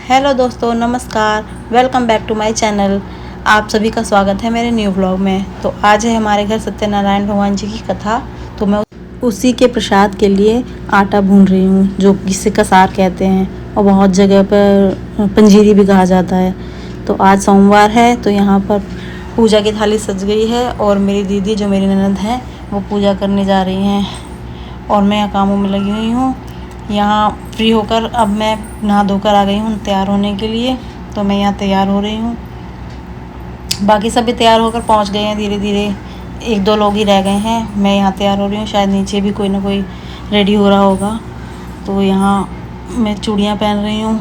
Hello दोस्तों, नमस्कार। Welcome back to my channel. आप सभी का स्वागत है मेरे न्यू ब्लॉग में। तो आज है हमारे घर सत्यनारायण भगवान जी की कथा। तो मैं उसी के प्रसाद के लिए आटा भून रही हूँ, जो जिसे कसार कहते हैं और बहुत जगह पर पंजीरी भी कहा जाता है। तो आज सोमवार है, तो यहाँ पर पूजा की थाली सज गई है और मेरी दीदी जो मेरी ननद है वो पूजा करने जा रही हैं और मैं यहाँ कामों में लगी हुई हूँ। यहाँ फ्री होकर अब मैं नहा धोकर आ गई हूँ तैयार होने के लिए। तो मैं यहाँ तैयार हो रही हूँ, बाकी सभी तैयार होकर पहुँच गए हैं। धीरे धीरे एक दो लोग ही रह गए हैं। मैं यहाँ तैयार हो रही हूँ, शायद नीचे भी कोई ना कोई रेडी हो रहा होगा। तो यहाँ मैं चूड़ियाँ पहन रही हूँ।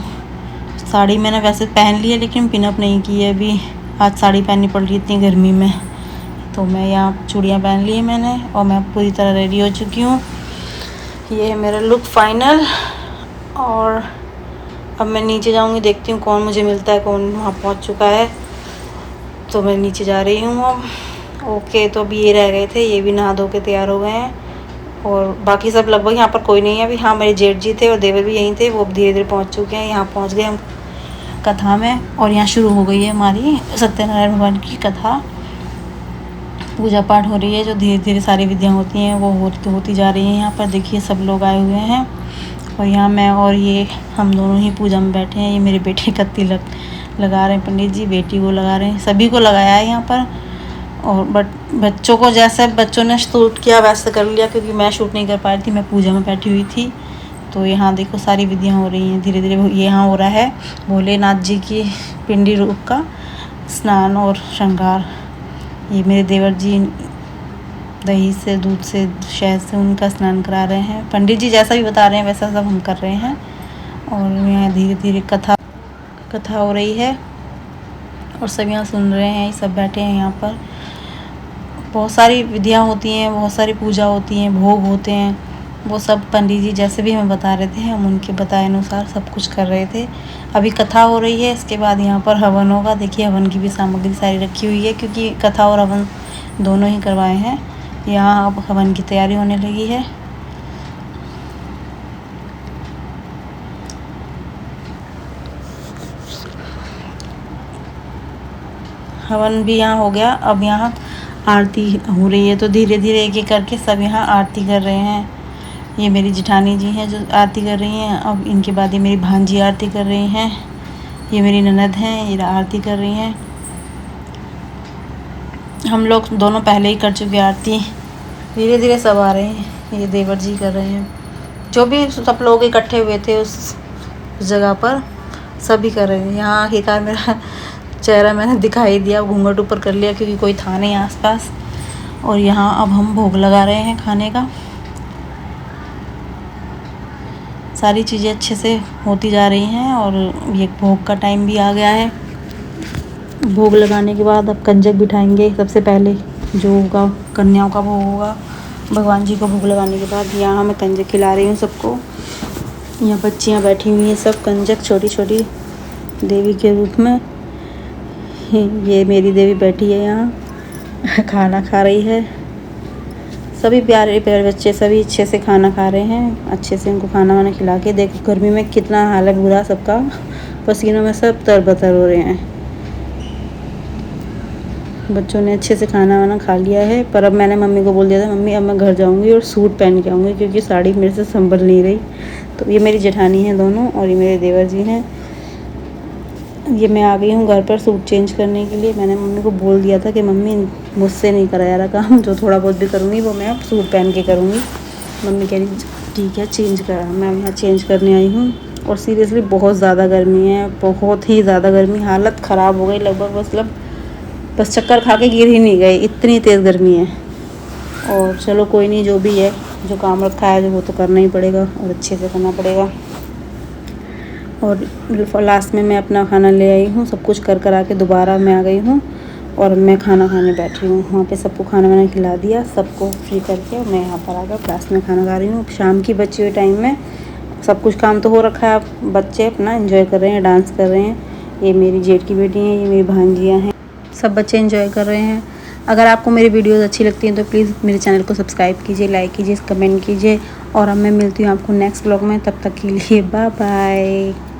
साड़ी मैंने वैसे पहन ली है लेकिन पिनअप नहीं की है अभी। आज साड़ी पहननी पड़ रही इतनी गर्मी में। तो मैं यहाँ चूड़ियाँ पहन ली है मैंने और मैं पूरी तरह रेडी हो चुकी हूँ। ये है मेरा लुक फाइनल। और अब मैं नीचे जाऊंगी, देखती हूँ कौन मुझे मिलता है, कौन वहाँ पहुँच चुका है। तो मैं नीचे जा रही हूँ अब। ओके, तो अभी ये रह गए थे, ये भी नहा धो के तैयार हो गए हैं और बाकी सब लगभग यहाँ पर कोई नहीं है अभी। हाँ, मेरे जेठ जी थे और देवर भी यहीं थे, वो अब धीरे धीरे पहुँच चुके हैं। यहाँ पहुँच गए हम कथा में और यहाँ शुरू हो गई है हमारी सत्यनारायण भगवान की कथा। पूजा पाठ हो रही है, जो धीरे धीरे सारी विधियाँ होती हैं वो होती जा रही हैं। यहाँ पर देखिए सब लोग आए हुए हैं और यहाँ मैं और ये हम दोनों ही पूजा में बैठे हैं। ये मेरे बेटे कत्ती लगा रहे हैं पंडित जी, बेटी को लगा रहे हैं, सभी को लगाया है यहाँ पर। और बच्चों को जैसे बच्चों ने शूट किया वैसे कर लिया, क्योंकि मैं शूट नहीं कर पा रही थी, मैं पूजा में बैठी हुई थी। तो यहाँ देखो सारी विधियाँ हो रही हैं धीरे धीरे। यहाँ हो रहा है भोलेनाथ जी की पिंडी रूप का स्नान और श्रृंगार। ये मेरे देवर जी दही से, दूध से, शहद से उनका स्नान करा रहे हैं। पंडित जी जैसा भी बता रहे हैं वैसा सब हम कर रहे हैं। और यहाँ धीरे धीरे कथा हो रही है और सब यहाँ सुन रहे हैं, सब बैठे हैं यहाँ पर। बहुत सारी विधियाँ होती हैं, बहुत सारी पूजा होती हैं, भोग होते हैं, वो सब पंडित जी जैसे भी हमें बता रहे थे हम उनके बताए अनुसार सब कुछ कर रहे थे। अभी कथा हो रही है, इसके बाद यहाँ पर हवन होगा। देखिए हवन की भी सामग्री सारी रखी हुई है, क्योंकि कथा और हवन दोनों ही करवाए हैं। यहाँ अब हवन की तैयारी होने लगी है। हवन भी यहाँ हो गया, अब यहाँ आरती हो रही है। तो धीरे धीरे एक एक करके सब यहाँ आरती कर रहे हैं। ये मेरी जेठानी जी हैं जो आरती कर रही हैं। अब इनके बाद ये मेरी भांजी आरती कर रही हैं। ये मेरी ननद हैं, ये आरती कर रही हैं। हम लोग दोनों पहले ही कर चुके आरती। धीरे धीरे सब आ रहे हैं, ये देवर जी कर रहे हैं। जो भी सब लोग इकट्ठे हुए थे उस जगह पर सभी कर रहे हैं। यहाँ आखिरकार मेरा चेहरा मैंने दिखाई दिया, घूंघट ऊपर कर लिया क्योंकि कोई था नहीं आसपास। और यहाँ अब हम भोग लगा रहे हैं खाने का। सारी चीज़ें अच्छे से होती जा रही हैं और ये भोग का टाइम भी आ गया है। भोग लगाने के बाद अब कंजक बिठाएंगे। सबसे पहले जो होगा कन्याओं का भोग होगा। भगवान जी को भोग लगाने के बाद यहाँ मैं कंजक खिला रही हूँ सबको। यहाँ बच्चियाँ बैठी हुई हैं सब, कंजक छोटी छोटी देवी के रूप में। ये मेरी देवी बैठी है यहाँ खाना खा रही है। सभी प्यारे प्यारे बच्चे सभी अच्छे से खाना खा रहे हैं। अच्छे से उनको खाना वाना खिला के, देखो गर्मी में कितना हाल है बुरा सबका, पसीनों में सब तरबतर हो रहे हैं। बच्चों ने अच्छे से खाना वाना खा लिया है। पर अब मैंने मम्मी को बोल दिया था, मम्मी अब मैं घर जाऊंगी और सूट पहन के आऊँगी, क्योंकि साड़ी मेरे से संभल नहीं रही। तो ये मेरी जेठानी है दोनों और ये मेरे देवर जी हैं। ये मैं आ गई हूँ घर पर सूट चेंज करने के लिए। मैंने मम्मी को बोल दिया था कि मम्मी मुझसे नहीं कराया रहा काम, जो थोड़ा बहुत भी करूँगी वो मैं अब सूट पहन के करूँगी। मम्मी कह रही ठीक है चेंज करा। मैं यहाँ चेंज करने आई हूँ। और सीरियसली बहुत ज़्यादा गर्मी है, बहुत ही ज़्यादा गर्मी, हालत ख़राब हो गई लगभग। बस चक्कर खा के गिर ही नहीं गए, इतनी तेज़ गर्मी है। और चलो कोई नहीं, जो भी है, जो काम रखा है वो तो करना ही पड़ेगा और अच्छे से करना पड़ेगा। और लास्ट में मैं अपना खाना ले आई हूँ, सब कुछ कर कर आके दोबारा मैं आ गई हूँ और मैं खाना खाने बैठी हूँ। वहाँ पे सबको खाना वाना खिला दिया, सबको फ्री करके मैं यहाँ पर आकर क्लास में खाना खा रही हूँ। शाम की बची हुई टाइम में सब कुछ काम तो हो रखा है, अब बच्चे अपना एंजॉय कर रहे हैं, डांस कर रहे हैं। ये मेरी जेठ की बेटी हैं, ये मेरी भांजियाँ हैं, सब बच्चे एंजॉय कर रहे हैं। अगर आपको मेरी वीडियोस अच्छी लगती हैं तो प्लीज़ मेरे चैनल को सब्सक्राइब कीजिए, लाइक कीजिए, कमेंट कीजिए। और अब मैं मिलती हूँ आपको नेक्स्ट ब्लॉग में, तब तक के लिए बाय बाय।